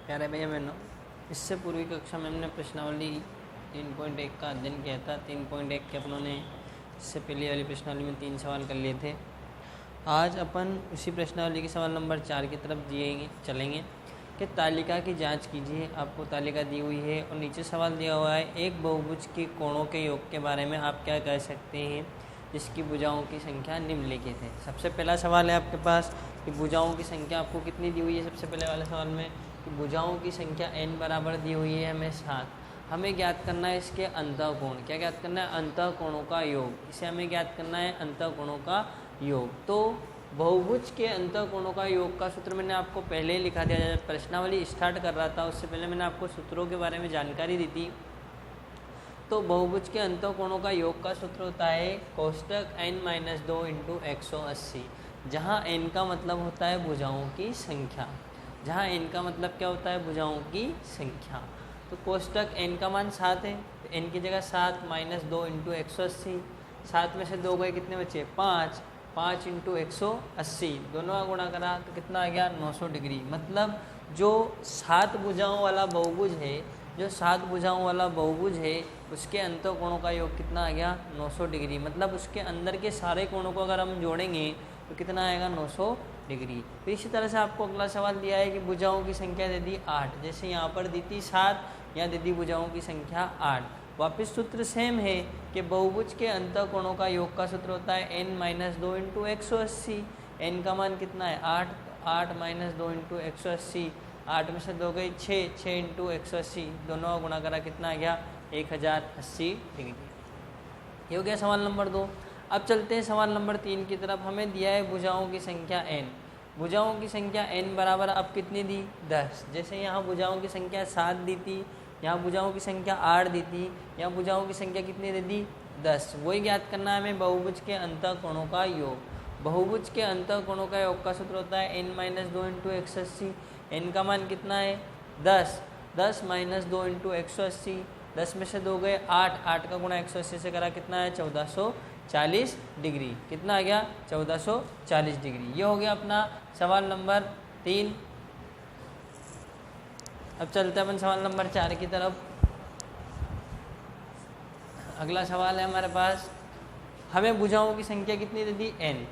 प्यारे भैया बहनों, इससे पूर्वी कक्षा में हमने प्रश्नावली 3.1 का अध्ययन किया था। 3.1 के अपनों ने इससे पहले वाली प्रश्नावली में 3 सवाल कर लिए थे। आज अपन उसी प्रश्नावली के सवाल नंबर 4 की तरफ चलेंगे कि तालिका की जांच कीजिए। आपको तालिका दी हुई है और नीचे सवाल दिया हुआ है, एक बहुभुज के कोणों के योग के बारे में आप क्या कह सकते हैं जिसकी भुजाओं की संख्या निम्नलिखित है। सबसे पहला सवाल है आपके पास कि भुजाओं की संख्या आपको कितनी दी हुई है। सबसे पहले वाले सवाल में कि भुजाओं की संख्या n बराबर दी हुई है हमें 7। हमें ज्ञात करना है इसके अंतःकोण। क्या ज्ञात करना है? अंतःकोणों का योग। इसे हमें ज्ञात करना है अंतःकोणों का योग। तो बहुभुज के अंतःकोणों का योग का सूत्र मैंने आपको पहले ही लिखा दिया। जब प्रश्नावली स्टार्ट कर रहा था उससे पहले मैंने आपको सूत्रों के बारे में जानकारी दी थी। तो बहुभुज के अंतःकोणों का योग का सूत्र होता है कोष्टक n-2 × 180, जहाँ n का मतलब होता है भुजाओं की संख्या। जहाँ n का मतलब क्या होता है? भुजाओं की संख्या। तो कोष्टक n का मान 7 है, तो n की जगह 7 - 2 × 180। 7 में से 2 गए, कितने बचे? 5। 5 × 180, दोनों का गुणा करा तो कितना आ गया? 900 डिग्री। मतलब जो 7 भुजाओं वाला बहुभुज है, जो 7 भुजाओं वाला बहुभुज है, उसके अंतःकोणों का योग कितना आ गया? 900 डिग्री। मतलब उसके अंदर के सारे कोणों को अगर हम जोड़ेंगे तो कितना आएगा? 900 डिग्री। तो इसी तरह से आपको अगला सवाल दिया है कि भुजाओं की संख्या दे दी 8। जैसे यहाँ पर दी थी 7, यहाँ दे दी भुजाओं की संख्या 8। वापस सूत्र सेम है कि बहुभुज के अंतःकोणों का योग का सूत्र होता है n-2 × 180। n का मान कितना है? 8। 8 - 2 × 180, 8 में से 2 गई 6। 6 × 180, दोनों का गुणा करा, कितना आ गया? 1080 डिग्री। ये हो गया सवाल नंबर 2। अब चलते हैं सवाल नंबर 3 की तरफ। हमें दिया है भुजाओं की संख्या n। भुजाओं की संख्या n बराबर अब कितनी दी? 10। जैसे यहाँ भुजाओं की संख्या 7 दी थी, यहाँ भुजाओं की संख्या 8 दी थी, यहाँ भुजाओं की संख्या कितनी दे दी? 10। वही ज्ञात करना है हमें बहुभुज के अंतःकोणों का योग। बहुभुज के अंतःकोणों का योग का सूत्र होता है n-2 × 180। n का मान कितना है? 10। 10 - 2 × 180, 10 में से 2 गए 8। 8 का गुणा 180 से करा, कितना है? 1440 डिग्री। कितना आ गया? 1440 डिग्री। ये हो गया अपना सवाल नंबर 3। अब चलते हैं अपन सवाल नंबर 4 की तरफ। अगला सवाल है हमारे पास, हमें भुजाओं की संख्या कितनी दे दी? n।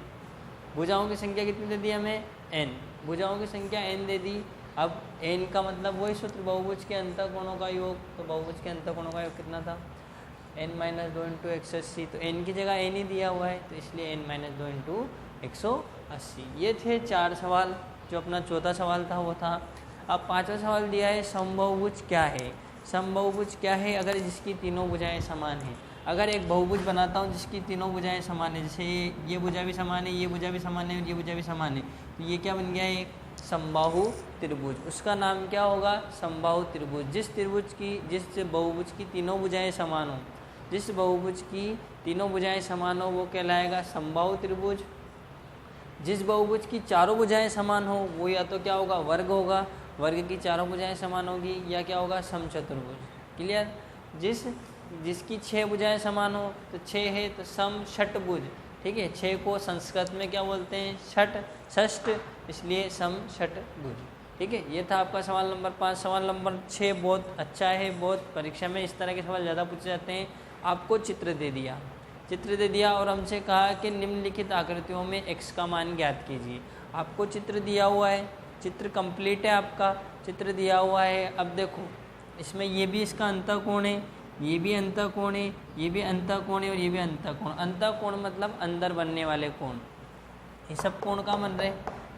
भुजाओं की संख्या कितनी दे दी हमें? n। भुजाओं की संख्या n दे दी। अब n का मतलब वही सूत्र बहुभुज के अंतःकोणों का योग। तो बहुभुज के अंतःकोणों का योग कितना था? n-2 × 180। तो n की जगह n ही दिया हुआ है, तो इसलिए n-2 × 180। ये थे 4 सवाल। जो अपना चौथा सवाल था वो था। अब 5वां सवाल दिया है, समबाहुभुज क्या है? समबाहुभुज क्या है? अगर जिसकी तीनों भुजाएं समान हैं। अगर एक बहुभुज बनाता हूँ जिसकी तीनों भुजाएं समान है, जैसे ये भुजा भी समान है, ये भुजा भी समान है और ये भुजा भी समान है, तो ये क्या बन गया? एक समबाहु त्रिभुज। उसका नाम क्या होगा? समबाहु त्रिभुज। जिस बहुभुज की तीनों भुजाएं समान हो, जिस बहुभुज की तीनों भुजाएं समान हो, वो कहलाएगा समबाहु त्रिभुज। जिस बहुभुज की चारों भुजाएं समान हो, वो या तो क्या होगा? वर्ग होगा। वर्ग की चारों भुजाएं समान होगी, या क्या होगा? समचतुर्भुज। क्लियर? जिसकी 6 भुजाएं समान हो, तो 6 है तो समषटभुज। ठीक है, 6 को संस्कृत में क्या बोलते हैं? षष्ठ, इसलिए समषटभुज। ठीक है, ये था आपका सवाल नंबर 5। सवाल नंबर 6 बहुत अच्छा है। बहुत परीक्षा में इस तरह के सवाल ज़्यादा पूछे जाते हैं। आपको चित्र दे दिया और हमसे कहा कि निम्नलिखित आकृतियों में x का मान ज्ञात कीजिए। आपको चित्र दिया हुआ है, चित्र कंप्लीट है आपका, चित्र दिया हुआ है। अब देखो, इसमें ये भी इसका अंतःकोण है, ये भी अंतःकोण है, ये भी अंतःकोण है और ये भी अंतःकोण। अंतःकोण मतलब अंदर बनने वाले कोण। ये सब कोण का बन रहे,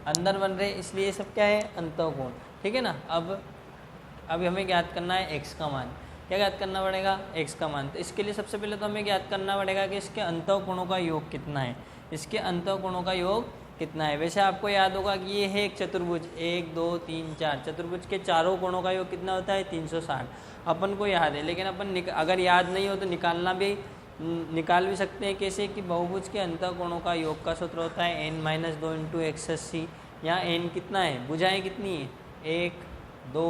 अंदर बन रहे, इसलिए ये सब क्या है? अंतःकोण। ठीक है ना। अब हमें ज्ञात करना है x का मान। क्या ज्ञात करना पड़ेगा? x का मान। तो इसके लिए सबसे पहले तो हमें ज्ञात करना पड़ेगा कि इसके अंतःकोणों का योग कितना है। इसके अंतःकोणों का योग कितना है? वैसे आपको याद होगा कि ये है एक चतुर्भुज, 1 2 3 4। चतुर्भुज के चारों कोणों का योग कितना होता है? 360। अपन को याद है, लेकिन अपन अगर याद नहीं हो तो निकाल भी सकते हैं। कैसे? कि बहुभुज के अंतःकोणों का योग का सूत्र होता है n-2 × 180। यहाँ n कितना है? भुजाएं कितनी है? 1 2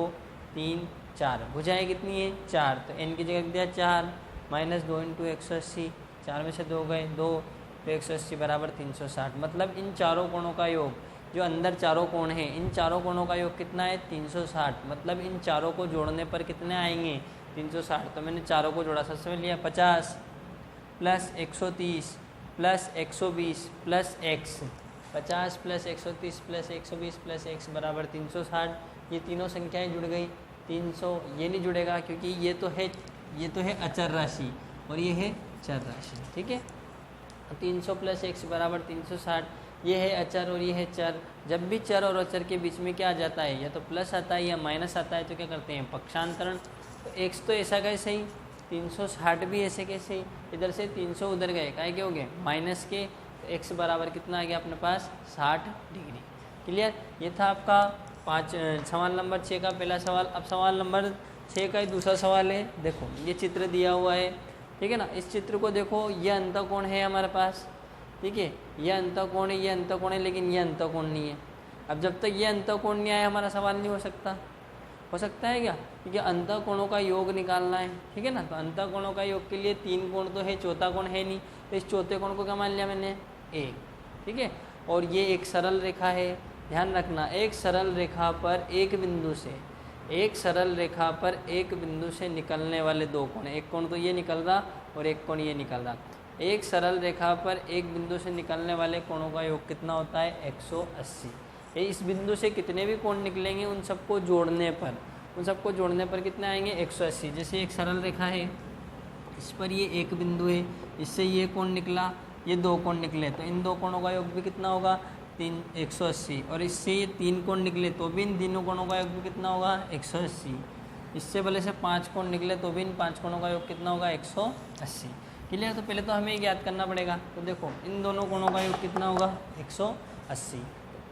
3 4। भुजाएं कितनी है? 4। तो n की जगह दिया 4 - 2 × 180। 4 में से 2 गए 2, तो 180 बराबर 360। मतलब इन चारों कोणों का योग जो अंदर चारों कोण हैं, इन चारों कोणों का योग कितना है 360, मतलब इन चारों को जोड़ने पर कितने आएंगे 360। तो मैंने चारों को जोड़ा, सबसे पहले लिया 50 plus 130 plus 120 plus x, 50 plus 130 plus 120 plus x बराबर 360। ये तीनों संख्याएं जुड़ गई। 300 ये नहीं जुड़ेगा क्योंकि ये तो है अचर राशि और ये है चर राशि, ठीक है। 300 प्लस x बराबर 360, ये है अचर और ये है चर। जब भी चर और अचर के बीच में क्या आ जाता है, या तो प्लस आता है या माइनस आता है, तो क्या करते हैं पक्षांतरण। तो x तो ऐसा कैसे ही, 360 भी ऐसे कैसे ही, इधर से 300 उधर गए, काय के हो गए माइनस के, तो x बराबर कितना आ गया अपने पास 60 डिग्री। क्लियर। ये था आपका सवाल नंबर 6 का पहला सवाल। अब सवाल नंबर 6 का ही दूसरा सवाल है। देखो ये चित्र दिया हुआ है, ठीक है ना। इस चित्र को देखो, ये अंतःकोण है हमारे पास, ठीक है। ये अंतःकोण है, ये अंतःकोण है, लेकिन ये अंतःकोण नहीं है। अब जब तक ये अंतःकोण नहीं आया हमारा सवाल नहीं हो सकता। हो सकता है क्या, क्योंकि अंतःकोणों का योग निकालना है, ठीक है ना। तो अंतःकोणों का योग के लिए 3 कोण तो है, चौथा कोण है नहीं, तो इस चौथे कोण को क्या मान लिया मैंने a, ठीक है। और ये एक सरल रेखा है, ध्यान रखना, एक सरल रेखा पर एक बिंदु से निकलने वाले दो कोण, एक कोण तो ये निकल रहा और एक कोण ये निकल रहा। एक सरल रेखा पर एक बिंदु से निकलने वाले कोणों का योग कितना होता है 180। इस बिंदु से कितने भी कोण निकलेंगे उन सबको जोड़ने पर कितने आएंगे 180। जैसे एक सरल रेखा है, इस पर ये एक बिंदु है, इससे ये कोण निकला, ये 2 कोण निकले, तो इन 2 कोणों का योग भी कितना होगा 180। और इससे ये 3 कोण निकले तो भी इन तीनों कोणों का योग भी कितना होगा 180। इससे भले से 5 कोण निकले तो भी इन 5 कोणों का योग कितना होगा 180। क्लियर। तो पहले तो हमें याद करना पड़ेगा। तो देखो इन दोनों कोणों का योग कितना होगा 180।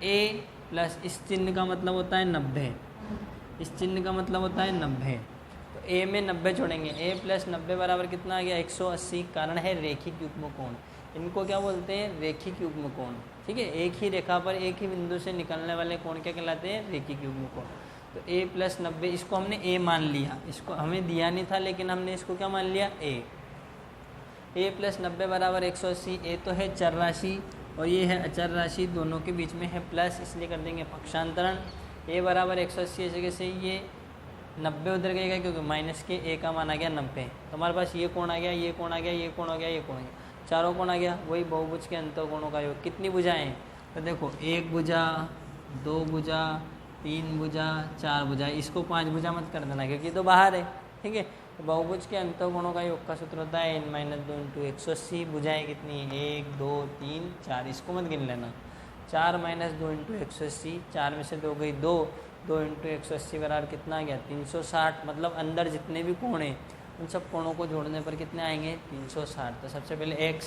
a प्लस इस चिन्ह का मतलब होता है 90, इस चिन्ह का मतलब होता है 90। तो a में 90 जोड़ेंगे, a प्लस 90 बराबर कितना आ गया 180। कारण है रेखिक युग्म कोण, इनको क्या बोलते हैं रेखिक युग्म कोण, ठीक है। एक ही रेखा पर एक ही बिंदु से निकलने वाले कोण क्या कहलाते हैं रेखिक युग्म कोण। तो a प्लस 90, इसको हमने a मान लिया, इसको हमें दिया नहीं था लेकिन हमने इसको क्या मान लिया a प्लस 90 बराबर 180। a तो है चर राशि और ये है अचर राशि, दोनों के बीच में है प्लस, इसलिए कर देंगे पक्षांतरण। a बराबर 180 जगह से ये 90 उधर गएगा क्योंकि माइनस के a का मान आ गया 90। तो हमारे पास ये कोण आ गया, ये कोण आ गया, ये कोण आ गया, ये कोण आ गया, चारों कोण आ गया। वही बहुभुज के अंतःकोणों का योग। कितनी भुजाएं, तो देखो 1 भुजा, 2 भुजा, 3 भुजा, 4 भुजा। इसको 5 भुजा मत कर देना क्योंकि तो बाहर है, ठीक है। तो बहुभुज के अंतःकोणों का योग का सूत्र होता है n-2 × 180। भुजाएं कितनी है 1 2 3 4, इसको मत गिन लेना। 4 - 2 × 180, 4 में से 2 गई 2, 2 × 180 बराबर कितना आ गया 360। मतलब अंदर जितने भी कोण हैं उन सब कोणों को जोड़ने पर कितने आएंगे 360। तो सबसे पहले x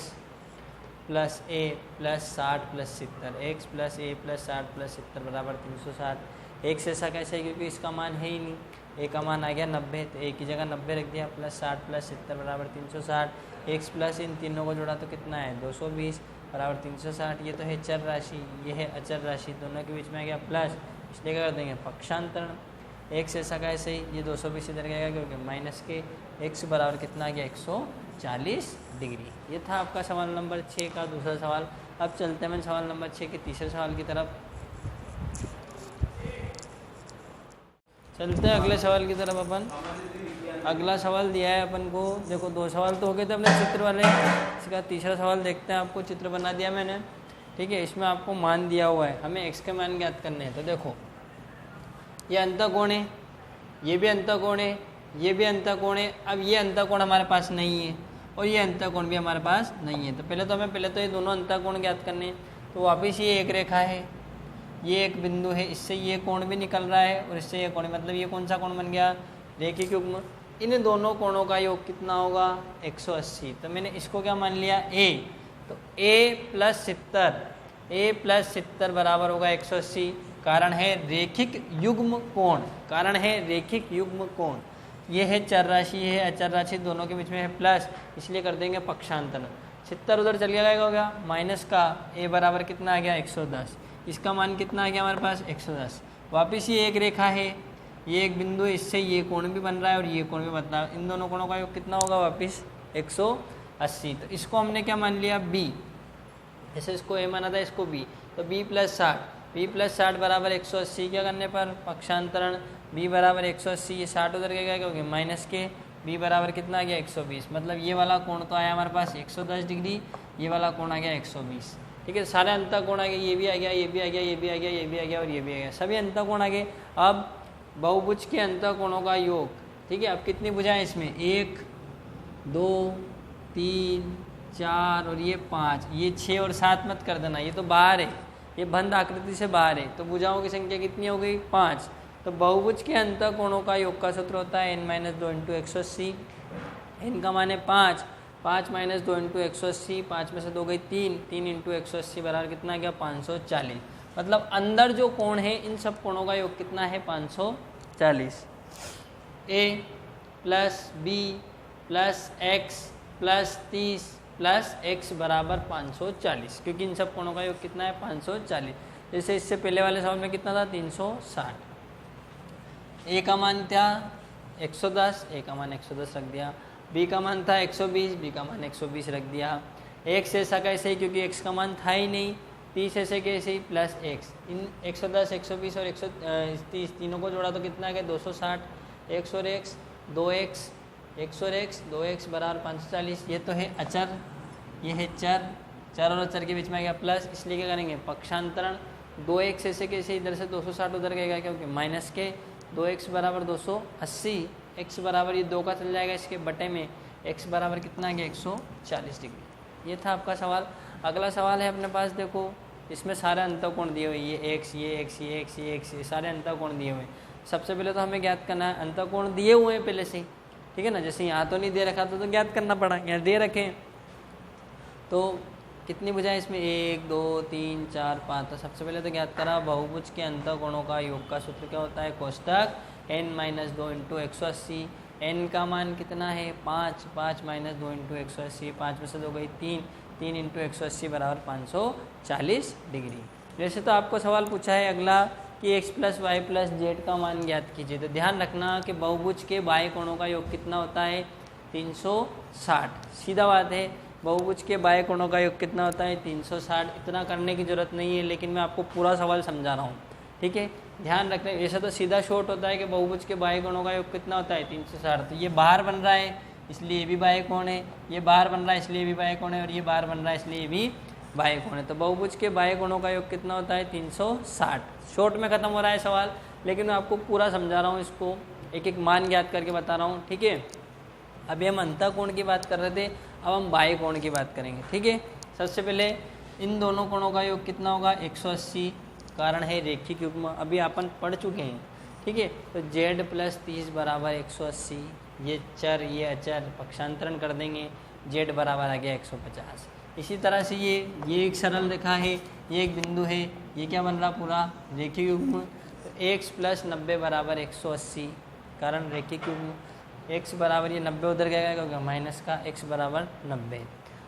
plus a plus 60 plus 70, x plus a plus 60 plus 70 बराबर 360। x ऐसा कैसे है क्योंकि इसका मान है ही नहीं, a का मान आ गया 90, तो a की जगह 90 रख दिया, प्लस 60 प्लस 70 बराबर 360। x प्लस इन तीनों को जोड़ा तो कितना है 220 बराबर 360। ये तो है चर राशि, ये है अचर राशि, दोनों के बीच में आ गया प्लस, इसलिए क्या कर देंगे पक्षांतरण। x ऐसा कैसे ही, ये 220 इधर गएगा क्योंकि माइनस के, x बराबर कितना आ गया 140 डिग्री। ये था आपका सवाल नंबर 6 का दूसरा सवाल। अब चलते हैं सवाल नंबर 6 के तीसरे सवाल की तरफ। चलते हैं अगले सवाल की तरफ। अपन अगला सवाल दिया है अपन को, देखो 2 सवाल तो हो गए थे अपने चित्र वाले, इसका तीसरा सवाल देखते हैं। आपको चित्र बना दिया मैंने, ठीक है। इसमें आपको मान दिया हुआ है, हमें x के मान ज्ञात करने हैं। तो देखो ये अंतःकोण है, ये भी अंतःकोण है, ये भी अंतःकोण है। अब ये अंतःकोण हमारे पास नहीं है और ये अंतःकोण भी हमारे पास नहीं है। तो पहले तो ये दोनों अंतःकोण ज्ञात करने हैं। तो वापस ये एक रेखा है, ये एक बिंदु है, इससे ये कोण भी निकल रहा है और इससे ये कोण, मतलब ये कौन सा कोण बन गया रेखिक युग्म। इन दोनों कोणों का योग कितना होगा 180। तो मैंने इसको क्या मान लिया a। तो a प्लस 70 बराबर होगा 180। कारण है रेखिक युग्म कोण, कारण है रेखिक युग्म कोण। ये है चर राशि, ये है अचर राशि, दोनों के बीच में है प्लस, इसलिए कर देंगे पक्षांतरण। 70 उधर चल गया, हो गया माइनस का, a बराबर कितना आ गया 110। इसका मान कितना आ गया हमारे पास 110। वापिस ये एक रेखा है, ये एक बिंदु है, इससे ये कोण भी बन रहा है और ये कोण भी बन रहा है। इन दोनों कोणों का योग कितना होगा वापिस 180। तो इसको हमने क्या मान लिया b, जैसे इसको a माना था इसको b, तो b प्लस 60 b प्लस 60 बराबर 180 क्या करने पर पक्षांतरण b बराबर 180, ये 60 उधर के क्या होगी माइनस के, b बराबर कितना आ गया 120, मतलब ये वाला कोण तो आया हमारे पास 110 डिग्री, ये वाला कोण आ गया 120। ठीक है, सारे अंतः कोण आ गए, ये भी आ गया, ये भी आ गया, ये भी आ गया, ये भी आ गया और ये भी आ गया, सभी अंतः कोण आ गए। अब बहुभुज के अंतः कोणों का योग, ठीक है, अब कितनी भुजाएं इसमें 1 2 3 4 और ये 5, ये 6 और 7 मत कर देना, ये तो बाहर है, ये बंद आकृति से बाहर है, तो भुजाओं की संख्या कितनी हो गई 5। तो बहुभुज के अंतः कोणों का योग का सूत्र होता है n-2 इंटू 180, n का मान है 5, 5 माइनस 2 इंटू 180, 5 में से 2 गई 3, 3 इंटू 180 बराबर कितना गया 540, मतलब अंदर जो कोण है इन सब कोणों का योग कितना है 540। a plus B plus X plus 30 plus X बराबर 540, क्योंकि इन सब कोणों का योग कितना है 540। जैसे इससे पहले वाले सवाल में कितना था 360। ए का मान था 110, ए का मान 110 रख दिया, बी का मान था 120, बी का मान 120 रख दिया, एक्स ऐसा कैसे ही क्योंकि एक्स का मान था ही नहीं, 30 ऐसे कैसे ही प्लस एक्स, इन 110 120 और 130 तीनों को जोड़ा तो कितना गया 260, एक्स और एक्स 2x, एक्स और एक्स 2x बराबर 540। ये तो है अचर, ये है चर, चर और अचर के बीच में आ गया प्लस, इसलिए क्या करेंगे पक्षांतरण 2x ऐसे कैसे इधर से 260 उधर गएगा क्योंकि माइनस के, 2x बराबर 280, x बराबर ये 2 का चल जाएगा इसके बटे में, x बराबर कितना गया 140 डिग्री। ये था आपका सवाल। अगला सवाल है अपने पास, देखो इसमें सारे अंतःकोण दिए हुए, ये x, ये x, ये x, ये x, ये सारे अंतःकोण दिए हुए। सबसे पहले तो हमें ज्ञात करना है, अंतःकोण दिए हुए हैं पहले से ही, ठीक है ना, जैसे यहाँ तो नहीं दे रखा था तो ज्ञात करना पड़ा, यहाँ दे रखे तो कितनी भुजाएं इसमें 1 2 3 4 5। तो सबसे पहले तो ज्ञात करा बहुभुज के अंतःकोणों का योग का सूत्र क्या होता है, कोष्टक n-2 इंटू 180, n का मान कितना है 5, 5 माइनस 2 इंटू 180, 5 में से 2 गई 3, 3 इंटू 180 बराबर 540 डिग्री। वैसे तो आपको सवाल पूछा है अगला कि x plus Y plus Z का मान ज्ञात कीजिए, तो ध्यान रखना कि बहुभुज के बाह्य कोणों का योग कितना होता है 360, सीधा बात है। बहुभुज के बाह्य कोणों का योग कितना होता है 360, इतना करने की जरूरत नहीं है, लेकिन मैं आपको पूरा सवाल समझा रहा हूँ, ठीक है, ध्यान रखना। वैसे तो सीधा शॉर्ट होता है कि बहुभुज के बाह्य कोणों का योग कितना होता है 360, तो ये बाहर बन रहा है इसलिए ये भी बाह्य कोण है, ये बाहर बन रहा है इसलिए ये भी बाह्य कोण है, और ये बाहर बन रहा है इसलिए ये भी बाह्य कोण है। तो बहुभुज के बाह्य कोणों का योग कितना होता है 360। शॉर्ट में खत्म हो रहा है सवाल, लेकिन मैं आपको पूरा समझा रहा हूँ, इसको एक एक मान ज्ञात करके बता रहा हूँ, ठीक है। अभी हम अंतःकोण की बात कर रहे थे, अब हम बाह्य कोण की बात करेंगे, ठीक है। सबसे पहले इन दोनों कोणों का योग कितना होगा 180, कारण है रेखिक युग्म, अभी अपन पढ़ चुके हैं, ठीक है। तो z प्लस 30 बराबर 180, ये चर ये अचर पक्षांतरण कर देंगे, z बराबर आ गया 150। इसी तरह से ये एक सरल रेखा है, ये एक बिंदु है, ये क्या बन रहा पूरा रेखिक युग्म। तो x प्लस 90 बराबर 180, कारण रेखिक युग्म, x बराबर ये 90 उधर गएगा क्योंकि माइनस का, x बराबर 90।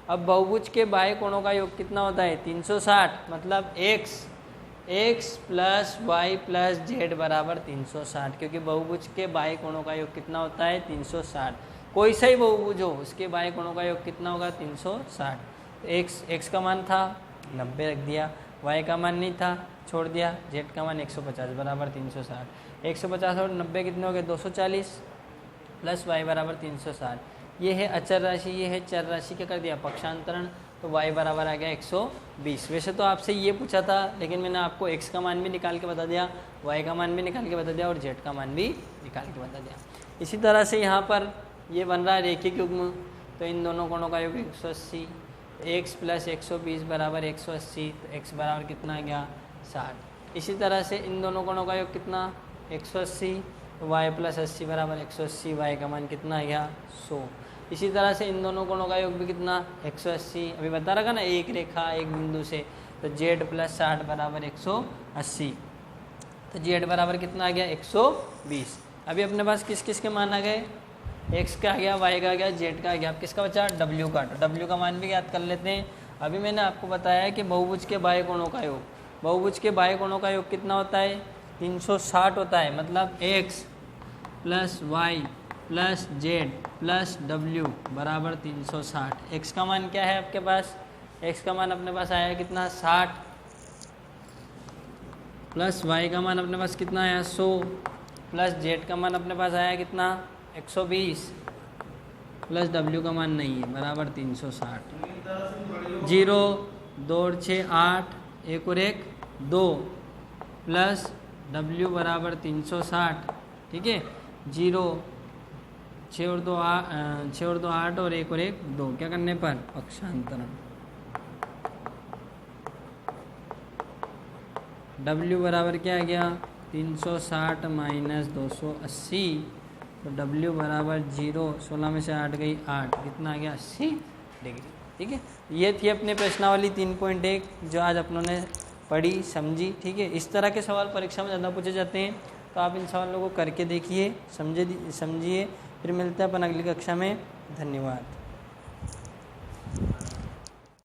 अब बहुभुज के बाह्य कोणों का योग कितना होता है 360, मतलब x plus Y plus Z बराबर 360, क्योंकि बहुभुज के बाह्य कोणों का योग कितना होता है 360। कोई सा ही बहुभुज हो उसके बाह्य कोणों का योग कितना होगा 360। x का मान था 90 रख दिया, y का मान नहीं था छोड़ दिया, z का मान 150 बराबर 360। 150 और 90 कितने हो गए 240, प्लस y बराबर 360। ये है अचर राशि, ये है चर राशि, क्या कर दिया पक्षांतरण, तो y बराबर आ गया 120। वैसे तो आपसे ये पूछा था, लेकिन मैंने आपको x का मान भी निकाल के बता दिया, y का मान भी निकाल के बता दिया और z का मान भी निकाल के बता दिया। इसी तरह से यहाँ पर ये बन रहा है रेखिक युग्म, तो इन दोनों कोणों का योग 180, x प्लस 120 बराबर 180, तो x बराबर कितना आ गया 60। इसी तरह से इन दोनों कोणों का योग कितना 180, तो y प्लस 80 बराबर 180, y का मान कितना आ गया 100। इसी तरह से इन दोनों कोणों का योग भी कितना 180, अभी बता रखा ना एक रेखा एक बिंदु से, तो z प्लस 60 बराबर 180, तो z बराबर कितना आ गया 120। अभी अपने पास किस किस के मान आ गए, x का आ गया, y का आ गया, z का आ गया, अब किसका बचा w का, तो w का मान भी याद कर लेते हैं। अभी मैंने आपको बताया कि बहुभुज के बाह्य कोणों का योग, बहुभुज के बाह्य कोणों का योग कितना होता है 360 होता है, मतलब x plus Y plus Z plus W बराबर 360। x का मान क्या है आपके पास, x का मान अपने पास आया कितना 60, प्लस y का मान अपने पास कितना आया 100 प्लस z का मान अपने पास आया कितना 120 प्लस w का मान नहीं है बराबर 360। 0 2 और 6 8 1 और 1 2 प्लस w बराबर 360। ठीक है 0 6 और 2 8 और 1 और 1 2 क्या करने पर पक्षांतरण w बराबर क्या आ गया 360 माइनस 280 तो w बराबर 0 16 में से 8 गई 8 कितना आ गया 80 डिग्री। ठीक है ये थी अपने प्रश्नावली 3.1 जो आज अपनों ने पढ़ी समझी। ठीक है इस तरह के सवाल परीक्षा में ज़्यादा पूछे जाते हैं तो आप इन सवालों को करके देखिए समझिए। फिर मिलते हैं अपन अगली कक्षा में। धन्यवाद।